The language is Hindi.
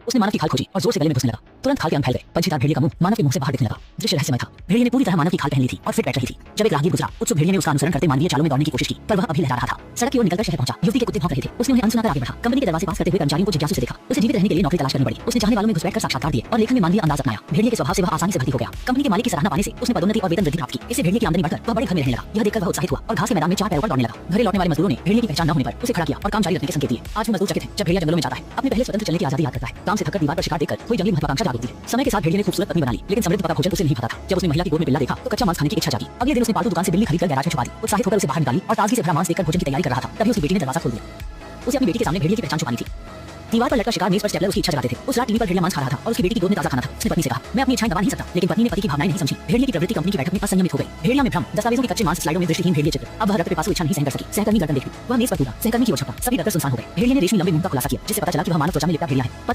उसने मानव की खाल खोजी और जोर से गले में घुसने लगा। तुरंत खाल के अंग फैल गए। पंछीदार भेड़िए का मुंह मानव के मुंह से बाहर दिखने लगा। दृश्य रहस्यमय था। भेड़िए ने पूरी तरह मानव की खाल पहन ली थी और फिट बैठ रही थी। जब एक राहगीर गुजरा, उत्सुक भेड़िए ने उसका अनुसरण करते मानवीय चालों में दौड़ने की कोशिश की, पर वह अभी लहरा रहा था। सड़क की ओर निकलकर शहर पहुंचा। युवती के कुत्ते भौंक रहे थे। उसने उन्हें अनसुना कर आगे बढ़ा। कंपनी के दरवाजे पास करते हुए कर्मचारियों को जिज्ञासु से देखा। उसे जीवित रहने के लिए नौकरी तलाश करनी पड़ी। उसने चाहने वालों में घुसपैठ कर साक्षात्कार दिए और लेखन में मानवीय अंदाज अपनाया। भेड़िए के स्वभाव से वह आसानी से भर्ती हो गया। कंपनी के मालिक की सराहना पाने से उसने पदोन्नति और वेतन वृद्धि प्राप्त की। इससे भेड़िए की आमदनी बढ़कर वह बड़े घर में रहने लगा। यह देखकर वह उत्साहित हुआ और घास के मैदान में चार पैरों पर दौड़ने लगा। घरे लौटने वाले मजदूरों ने भेड़िए की पहचान न होने पर उसे खड़ा किया और काम जारी रखने के संकेत दिए। आज भी मजदूर चकित हैं जब भेड़िया जंगलों में जाता है। अपने पहले स्वतंत्र चलने की आजादी याद करता है। काम से थककर दीवार पर शिकार देखकर कोई जंगली महत्वाकांक्षा जाग उठती है। समय के साथ भेड़िए ने खूबसूरत पत्नी बना ली, लेकिन समृद्ध पका भोजन उसे नहीं पता था। जब उसने महिला की गोद में बिल्ला देखा तो कच्चा मांस खाने की इच्छा जागी। अगले दिन उसने पालतू दुकान से बिल्ली खरीदकर गैराज में छुपा दी। उत्साहित होकर उसे बाहर निकाली और ताजगी से भरा मांस देखकर भोजन की तैयारी कर रहा था। तभी उसकी बेटी ने दरवाजा खोल दिया। उसे अपनी बेटी के सामने भेड़िए की पहचान छुपानी थी। दीवार पर लटका शिकार मेज पर स्टेपलर उसकी इच्छा जगाते थे। उस रात टीवी पर भेड़िया मांस खा रहा था और उसकी बेटी की गोद में ताजा खाना था। उसने पत्नी से कहा, मैं अपनी इच्छाएं दबा नहीं सकता, लेकिन पत्नी ने पति की भावनाएं नहीं समझी। भेड़िए की प्रवृत्ति कंपनी की बैठक में असंयमित हो गई। भेड़िया में भ्रम, दस्तावेजों के कच्चे मांस, स्लाइडों में दृष्टिहीन भेड़िए चित्र। अब वह रक्त पिपासु इच्छा नहीं सहन कर सकी। सहकर्मी गर्दन देखी, वह मेज पर कूदा, सहकर्मी की ओर झपटा। सभी डरकर सुनसान हो गए। भेड़िए ने रेशमी लंबे मुंह का खुलासा किया, जिससे पता चला कि वह मानव त्वचा में लिपटा भेड़िया है।